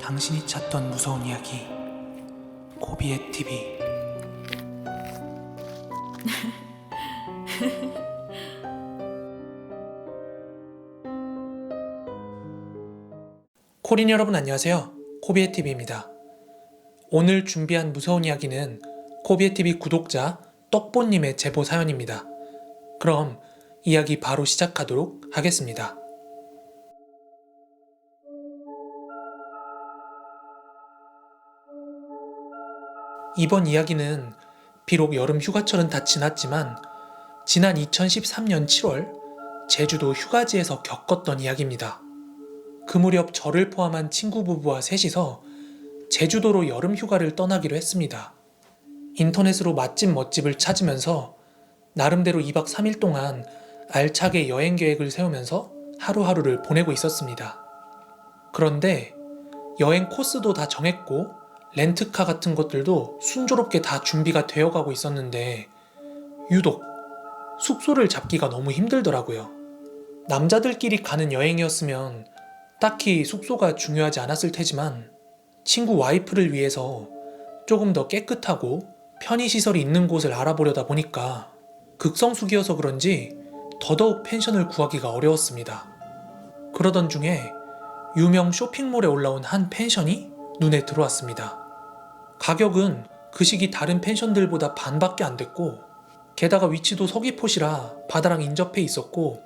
당신이 찾던 무서운 이야기 고비의 TV. 코린 여러분 안녕하세요. 코비의 TV입니다. 오늘 준비한 무서운 이야기는 코비의 TV 구독자 떡보님의 제보 사연입니다. 그럼 이야기 바로 시작하도록 하겠습니다. 이번 이야기는 비록 여름 휴가철은 다 지났지만 지난 2013년 7월 제주도 휴가지에서 겪었던 이야기입니다. 그 무렵 저를 포함한 친구 부부와 셋이서 제주도로 여름 휴가를 떠나기로 했습니다. 인터넷으로 맛집 멋집을 찾으면서 나름대로 2박 3일 동안 알차게 여행 계획을 세우면서 하루하루를 보내고 있었습니다. 그런데 여행 코스도 다 정했고 렌트카 같은 것들도 순조롭게 다 준비가 되어가고 있었는데 유독 숙소를 잡기가 너무 힘들더라고요. 남자들끼리 가는 여행이었으면 딱히 숙소가 중요하지 않았을 테지만 친구 와이프를 위해서 조금 더 깨끗하고 편의시설이 있는 곳을 알아보려다 보니까 극성수기여서 그런지 더더욱 펜션을 구하기가 어려웠습니다. 그러던 중에 유명 쇼핑몰에 올라온 한 펜션이 눈에 들어왔습니다. 가격은 그 시기 다른 펜션들보다 반밖에 안 됐고 게다가 위치도 서귀포시라 바다랑 인접해 있었고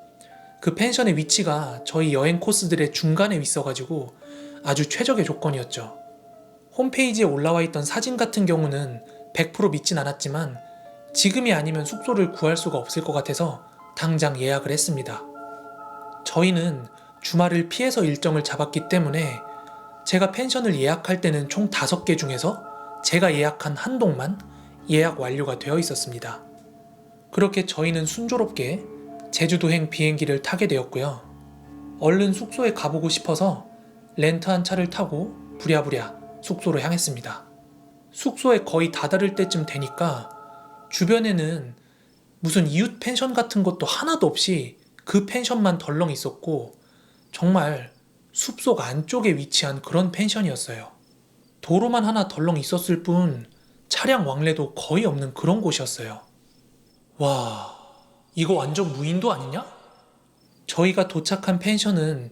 그 펜션의 위치가 저희 여행 코스들의 중간에 있어가지고 아주 최적의 조건이었죠. 홈페이지에 올라와 있던 사진 같은 경우는 100% 믿진 않았지만 지금이 아니면 숙소를 구할 수가 없을 것 같아서 당장 예약을 했습니다. 저희는 주말을 피해서 일정을 잡았기 때문에 제가 펜션을 예약할 때는 총 5개 중에서 제가 예약한 한 동만 예약 완료가 되어 있었습니다. 그렇게 저희는 순조롭게 제주도행 비행기를 타게 되었고요. 얼른 숙소에 가보고 싶어서 렌트한 차를 타고 부랴부랴 숙소로 향했습니다. 숙소에 거의 다다를 때쯤 되니까 주변에는 무슨 이웃 펜션 같은 것도 하나도 없이 그 펜션만 덜렁 있었고 정말 숲속 안쪽에 위치한 그런 펜션이었어요. 도로만 하나 덜렁 있었을 뿐 차량 왕래도 거의 없는 그런 곳이었어요. 와, 이거 완전 무인도 아니냐? 저희가 도착한 펜션은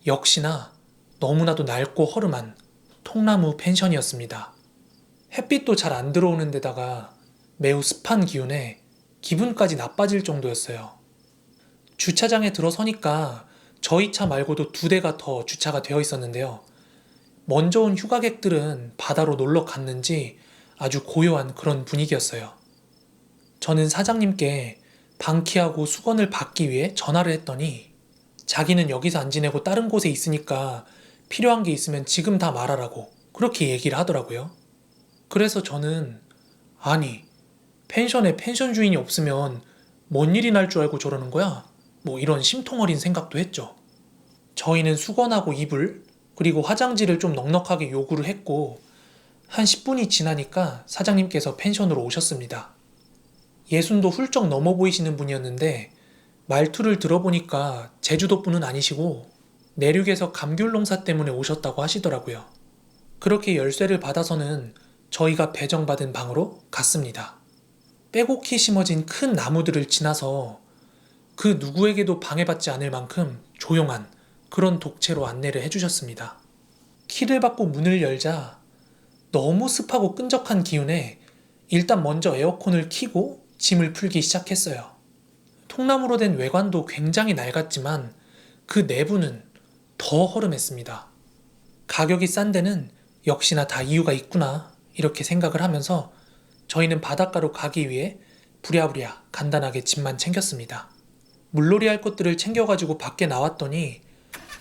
역시나 너무나도 낡고 허름한 통나무 펜션이었습니다. 햇빛도 잘 안 들어오는 데다가 매우 습한 기운에 기분까지 나빠질 정도였어요. 주차장에 들어서니까 저희 차 말고도 2대가 더 주차가 되어 있었는데요. 먼저 온 휴가객들은 바다로 놀러 갔는지 아주 고요한 그런 분위기였어요. 저는 사장님께 방키하고 수건을 받기 위해 전화를 했더니 자기는 여기서 안 지내고 다른 곳에 있으니까 필요한 게 있으면 지금 다 말하라고 그렇게 얘기를 하더라고요. 그래서 저는 아니 펜션에 펜션 주인이 없으면 뭔 일이 날 줄 알고 저러는 거야? 뭐 이런 심통 어린 생각도 했죠. 저희는 수건하고 이불 그리고 화장지를 좀 넉넉하게 요구를 했고 한 10분이 지나니까 사장님께서 펜션으로 오셨습니다. 예순도 훌쩍 넘어 보이시는 분이었는데 말투를 들어보니까 제주도 분은 아니시고 내륙에서 감귤 농사 때문에 오셨다고 하시더라고요. 그렇게 열쇠를 받아서는 저희가 배정받은 방으로 갔습니다. 빼곡히 심어진 큰 나무들을 지나서 그 누구에게도 방해받지 않을 만큼 조용한 그런 독채로 안내를 해주셨습니다. 키를 받고 문을 열자 너무 습하고 끈적한 기운에 일단 먼저 에어컨을 켜고 짐을 풀기 시작했어요. 통나무로 된 외관도 굉장히 낡았지만 그 내부는 더 허름했습니다. 가격이 싼 데는 역시나 다 이유가 있구나 이렇게 생각을 하면서 저희는 바닷가로 가기 위해 부랴부랴 간단하게 짐만 챙겼습니다. 물놀이 할 것들을 챙겨가지고 밖에 나왔더니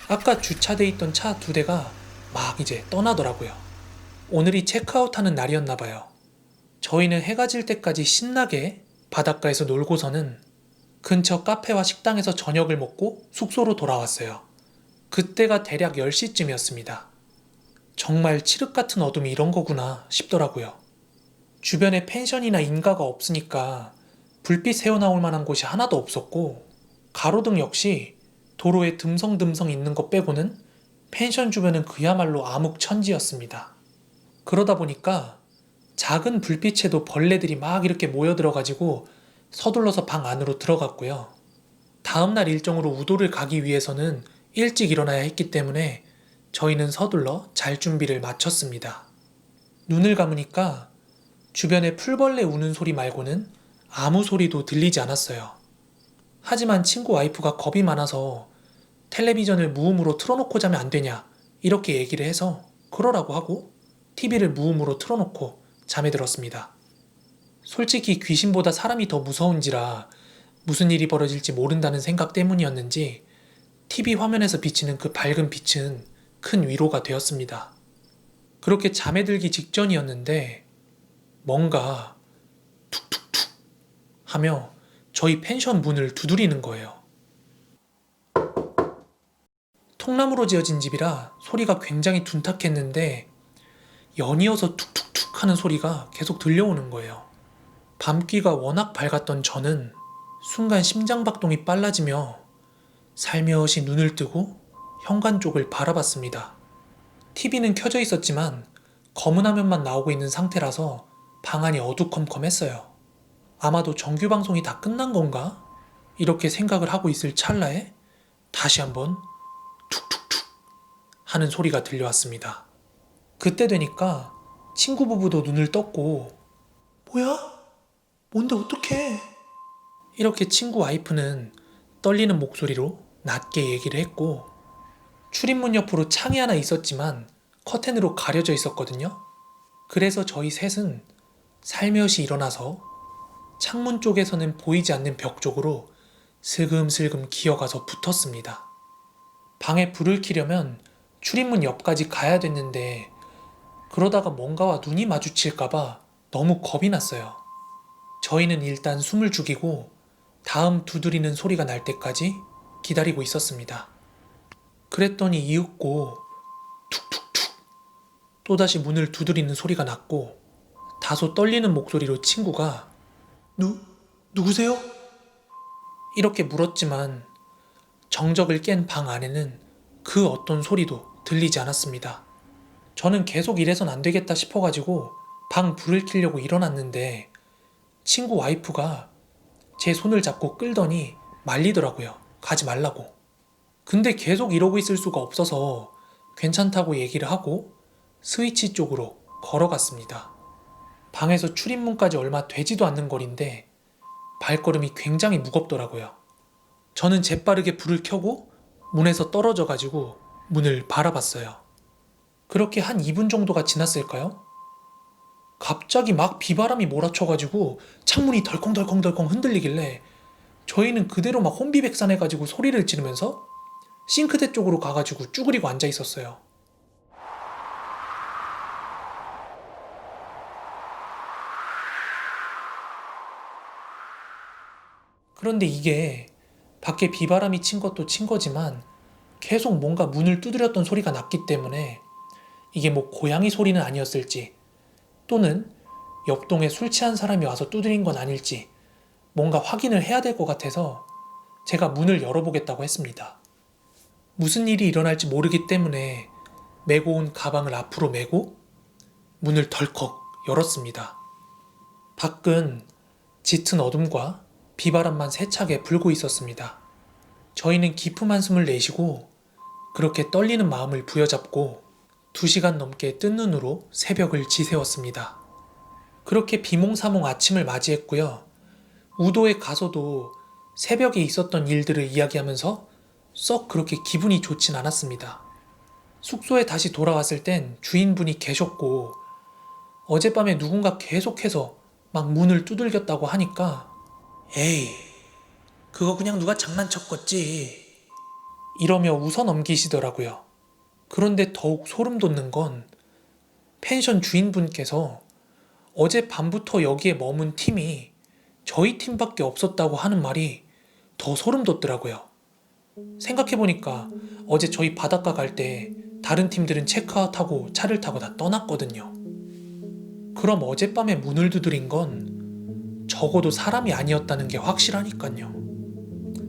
아까 주차돼 있던 차 2대가 막 이제 떠나더라고요. 오늘이 체크아웃하는 날이었나봐요. 저희는 해가 질 때까지 신나게 바닷가에서 놀고서는 근처 카페와 식당에서 저녁을 먹고 숙소로 돌아왔어요. 그때가 대략 10시쯤이었습니다. 정말 칠흑 같은 어둠이 이런 거구나 싶더라고요. 주변에 펜션이나 인가가 없으니까 불빛 새어나올 만한 곳이 하나도 없었고 가로등 역시 도로에 듬성듬성 있는 것 빼고는 펜션 주변은 그야말로 암흑천지였습니다. 그러다 보니까 작은 불빛에도 벌레들이 막 이렇게 모여들어가지고 서둘러서 방 안으로 들어갔고요. 다음날 일정으로 우도를 가기 위해서는 일찍 일어나야 했기 때문에 저희는 서둘러 잘 준비를 마쳤습니다. 눈을 감으니까 주변에 풀벌레 우는 소리 말고는 아무 소리도 들리지 않았어요. 하지만 친구 와이프가 겁이 많아서 텔레비전을 무음으로 틀어놓고 자면 안 되냐 이렇게 얘기를 해서 그러라고 하고 TV를 무음으로 틀어놓고 잠에 들었습니다. 솔직히 귀신보다 사람이 더 무서운지라 무슨 일이 벌어질지 모른다는 생각 때문이었는지 TV 화면에서 비치는 그 밝은 빛은 큰 위로가 되었습니다. 그렇게 잠에 들기 직전이었는데 뭔가 툭툭툭 하며 저희 펜션 문을 두드리는 거예요. 통나무로 지어진 집이라 소리가 굉장히 둔탁했는데 연이어서 툭툭툭 하는 소리가 계속 들려오는 거예요. 밤귀가 워낙 밝았던 저는 순간 심장박동이 빨라지며 살며시 눈을 뜨고 현관 쪽을 바라봤습니다. TV는 켜져 있었지만 검은 화면만 나오고 있는 상태라서 방 안이 어두컴컴했어요. 아마도 정규방송이 다 끝난 건가? 이렇게 생각을 하고 있을 찰나에 다시 한번 툭툭툭 하는 소리가 들려왔습니다. 그때 되니까 친구 부부도 눈을 떴고 뭐야? 뭔데 어떡해? 이렇게 친구 와이프는 떨리는 목소리로 낮게 얘기를 했고 출입문 옆으로 창이 하나 있었지만 커튼으로 가려져 있었거든요. 그래서 저희 셋은 살며시 일어나서 창문 쪽에서는 보이지 않는 벽 쪽으로 슬금슬금 기어가서 붙었습니다. 방에 불을 켜려면 출입문 옆까지 가야 됐는데 그러다가 뭔가와 눈이 마주칠까봐 너무 겁이 났어요. 저희는 일단 숨을 죽이고 다음 두드리는 소리가 날 때까지 기다리고 있었습니다. 그랬더니 이윽고 툭툭툭 또다시 문을 두드리는 소리가 났고 다소 떨리는 목소리로 친구가 누구세요? 이렇게 물었지만 정적을 깬 방 안에는 그 어떤 소리도 들리지 않았습니다. 저는 계속 이래선 안 되겠다 싶어가지고 방 불을 켜려고 일어났는데 친구 와이프가 제 손을 잡고 끌더니 말리더라고요. 가지 말라고. 근데 계속 이러고 있을 수가 없어서 괜찮다고 얘기를 하고 스위치 쪽으로 걸어갔습니다. 방에서 출입문까지 얼마 되지도 않는 거리인데 발걸음이 굉장히 무겁더라고요. 저는 재빠르게 불을 켜고 문에서 떨어져가지고 문을 바라봤어요. 그렇게 한 2분 정도가 지났을까요? 갑자기 막 비바람이 몰아쳐가지고 창문이 덜컹덜컹덜컹 흔들리길래 저희는 그대로 막 혼비백산해가지고 소리를 지르면서 싱크대 쪽으로 가가지고 쭈그리고 앉아 있었어요. 그런데 이게 밖에 비바람이 친 것도 친 거지만 계속 뭔가 문을 두드렸던 소리가 났기 때문에 이게 뭐 고양이 소리는 아니었을지 또는 옆동에 술 취한 사람이 와서 두드린 건 아닐지 뭔가 확인을 해야 될 것 같아서 제가 문을 열어보겠다고 했습니다. 무슨 일이 일어날지 모르기 때문에 메고 온 가방을 앞으로 메고 문을 덜컥 열었습니다. 밖은 짙은 어둠과 비바람만 세차게 불고 있었습니다. 저희는 깊은 한숨을 내쉬고 그렇게 떨리는 마음을 부여잡고 2시간 넘게 뜬 눈으로 새벽을 지새웠습니다. 그렇게 비몽사몽 아침을 맞이했고요. 우도에 가서도 새벽에 있었던 일들을 이야기하면서 썩 그렇게 기분이 좋진 않았습니다. 숙소에 다시 돌아왔을 땐 주인분이 계셨고 어젯밤에 누군가 계속해서 막 문을 두들겼다고 하니까 에이, 그거 그냥 누가 장난쳤겠지 이러며 웃어 넘기시더라고요. 그런데 더욱 소름 돋는 건 펜션 주인분께서 어제 밤부터 여기에 머문 팀이 저희 팀밖에 없었다고 하는 말이 더 소름 돋더라고요. 생각해보니까 어제 저희 바닷가 갈 때 다른 팀들은 체크아웃하고 차를 타고 다 떠났거든요. 그럼 어젯밤에 문을 두드린 건 적어도 사람이 아니었다는 게 확실하니까요.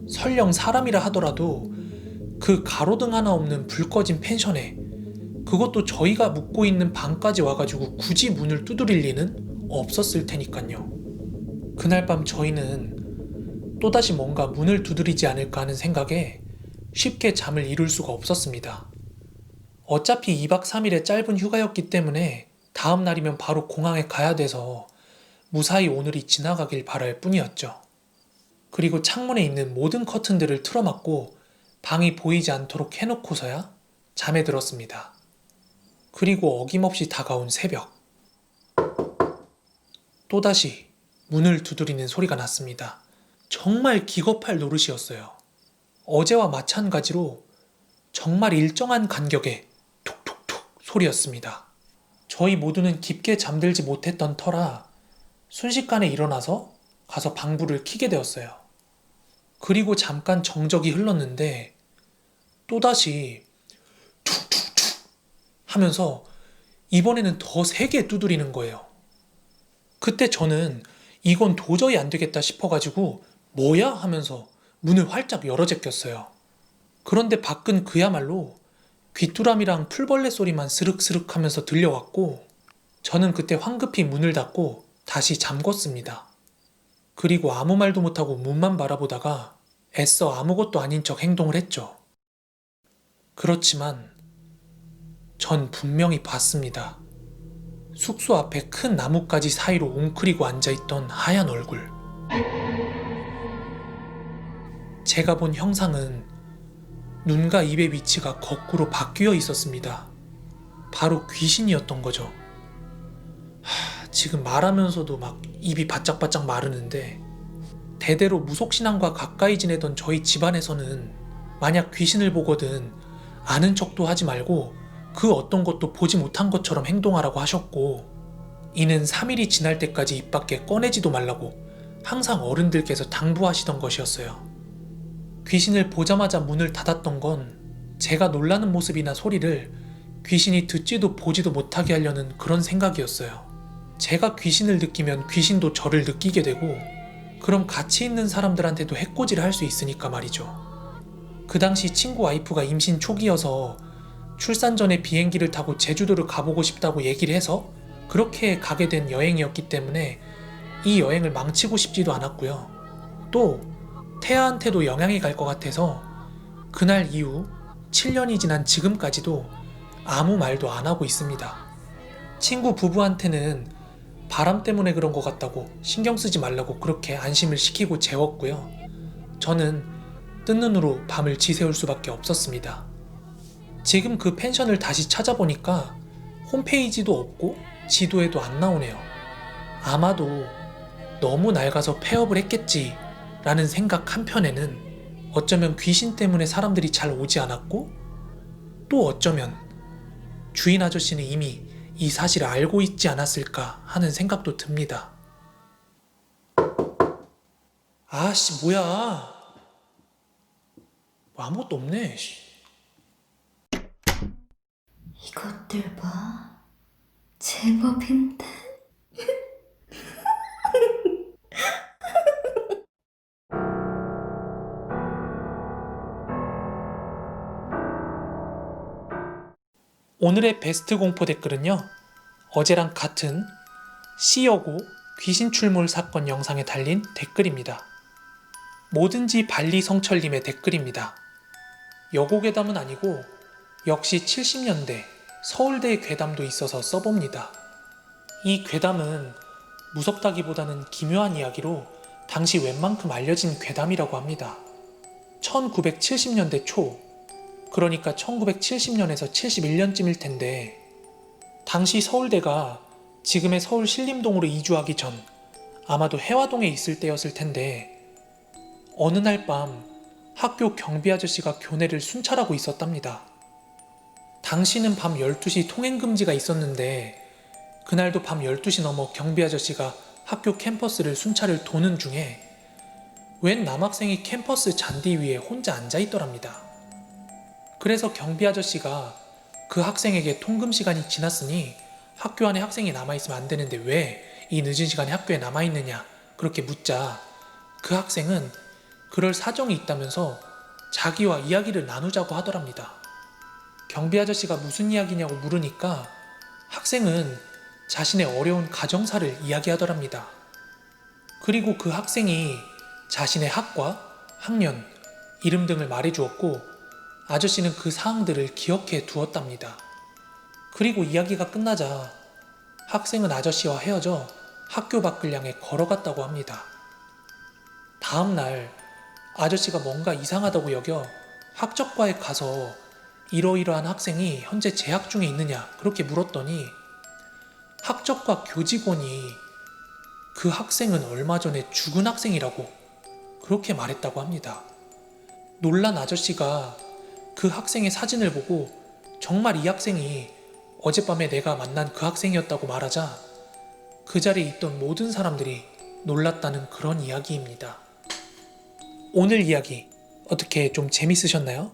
설령 사람이라 하더라도 그 가로등 하나 없는 불 꺼진 펜션에, 그것도 저희가 묵고 있는 방까지 와가지고 굳이 문을 두드릴 리는 없었을 테니까요. 그날 밤 저희는 또다시 뭔가 문을 두드리지 않을까 하는 생각에 쉽게 잠을 이룰 수가 없었습니다. 어차피 2박 3일의 짧은 휴가였기 때문에 다음 날이면 바로 공항에 가야 돼서 무사히 오늘이 지나가길 바랄 뿐이었죠. 그리고 창문에 있는 모든 커튼들을 틀어막고 방이 보이지 않도록 해놓고서야 잠에 들었습니다. 그리고 어김없이 다가온 새벽. 또다시 문을 두드리는 소리가 났습니다. 정말 기겁할 노릇이었어요. 어제와 마찬가지로 정말 일정한 간격의 툭툭툭 소리였습니다. 저희 모두는 깊게 잠들지 못했던 터라 순식간에 일어나서 가서 방불을 켜게 되었어요. 그리고 잠깐 정적이 흘렀는데 또다시 툭툭툭 하면서 이번에는 더 세게 두드리는 거예요. 그때 저는 이건 도저히 안 되겠다 싶어가지고 뭐야? 하면서 문을 활짝 열어 제꼈어요. 그런데 밖은 그야말로 귀뚜라미랑 풀벌레 소리만 스륵스륵 하면서 들려왔고 저는 그때 황급히 문을 닫고 다시 잠궜습니다. 그리고 아무 말도 못하고 문만 바라보다가 애써 아무것도 아닌 척 행동을 했죠. 그렇지만 전 분명히 봤습니다. 숙소 앞에 큰 나뭇가지 사이로 웅크리고 앉아있던 하얀 얼굴. 제가 본 형상은 눈과 입의 위치가 거꾸로 바뀌어 있었습니다. 바로 귀신이었던 거죠. 지금 말하면서도 막 입이 바짝바짝 마르는데 대대로 무속신앙과 가까이 지내던 저희 집안에서는 만약 귀신을 보거든 아는 척도 하지 말고 그 어떤 것도 보지 못한 것처럼 행동하라고 하셨고 이는 3일이 지날 때까지 입 밖에 꺼내지도 말라고 항상 어른들께서 당부하시던 것이었어요. 귀신을 보자마자 문을 닫았던 건 제가 놀라는 모습이나 소리를 귀신이 듣지도 보지도 못하게 하려는 그런 생각이었어요. 제가 귀신을 느끼면 귀신도 저를 느끼게 되고 그럼 같이 있는 사람들한테도 해코지를 할 수 있으니까 말이죠. 그 당시 친구 와이프가 임신 초기여서 출산 전에 비행기를 타고 제주도를 가보고 싶다고 얘기를 해서 그렇게 가게 된 여행이었기 때문에 이 여행을 망치고 싶지도 않았고요. 또 태아한테도 영향이 갈 것 같아서 그날 이후 7년이 지난 지금까지도 아무 말도 안 하고 있습니다. 친구 부부한테는 바람 때문에 그런 것 같다고 신경 쓰지 말라고 그렇게 안심을 시키고 재웠고요. 저는 뜬 눈으로 밤을 지새울 수밖에 없었습니다. 지금 그 펜션을 다시 찾아보니까 홈페이지도 없고 지도에도 안 나오네요. 아마도 너무 낡아서 폐업을 했겠지 라는 생각 한편에는 어쩌면 귀신 때문에 사람들이 잘 오지 않았고 또 어쩌면 주인 아저씨는 이미 이 사실을 알고 있지 않았을까 하는 생각도 듭니다. 아씨 뭐야, 뭐 아무것도 없네. 이것들 봐. 제법인데? 오늘의 베스트 공포 댓글은요, 어제랑 같은 C여고 귀신 출몰 사건 영상에 달린 댓글입니다. 뭐든지 발리 성철님의 댓글입니다. 여고 괴담은 아니고 역시 70년대 서울대 괴담도 있어서 써봅니다. 이 괴담은 무섭다기보다는 기묘한 이야기로 당시 웬만큼 알려진 괴담이라고 합니다. 1970년대 초, 그러니까 1970년에서 71년쯤일 텐데 당시 서울대가 지금의 서울 신림동으로 이주하기 전 아마도 해화동에 있을 때였을 텐데 어느 날 밤 학교 경비 아저씨가 교내를 순찰하고 있었답니다. 당시는 밤 12시 통행금지가 있었는데 그날도 밤 12시 넘어 경비 아저씨가 학교 캠퍼스를 순찰을 도는 중에 웬 남학생이 캠퍼스 잔디 위에 혼자 앉아있더랍니다. 그래서 경비 아저씨가 그 학생에게 통금시간이 지났으니 학교 안에 학생이 남아있으면 안 되는데 왜 이 늦은 시간에 학교에 남아있느냐 그렇게 묻자 그 학생은 그럴 사정이 있다면서 자기와 이야기를 나누자고 하더랍니다. 경비 아저씨가 무슨 이야기냐고 물으니까 학생은 자신의 어려운 가정사를 이야기하더랍니다. 그리고 그 학생이 자신의 학과, 학년, 이름 등을 말해주었고 아저씨는 그 사항들을 기억해 두었답니다. 그리고 이야기가 끝나자 학생은 아저씨와 헤어져 학교 밖을 향해 걸어갔다고 합니다. 다음 날 아저씨가 뭔가 이상하다고 여겨 학적과에 가서 이러이러한 학생이 현재 재학 중에 있느냐 그렇게 물었더니 학적과 교직원이 그 학생은 얼마 전에 죽은 학생이라고 그렇게 말했다고 합니다. 놀란 아저씨가 그 학생의 사진을 보고 정말 이 학생이 어젯밤에 내가 만난 그 학생이었다고 말하자 그 자리에 있던 모든 사람들이 놀랐다는 그런 이야기입니다. 오늘 이야기 어떻게 좀 재밌으셨나요?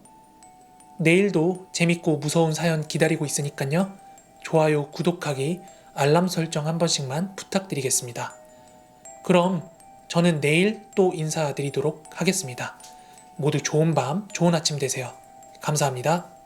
내일도 재밌고 무서운 사연 기다리고 있으니까요. 좋아요, 구독하기, 알람 설정 한 번씩만 부탁드리겠습니다. 그럼 저는 내일 또 인사드리도록 하겠습니다. 모두 좋은 밤, 좋은 아침 되세요. 감사합니다.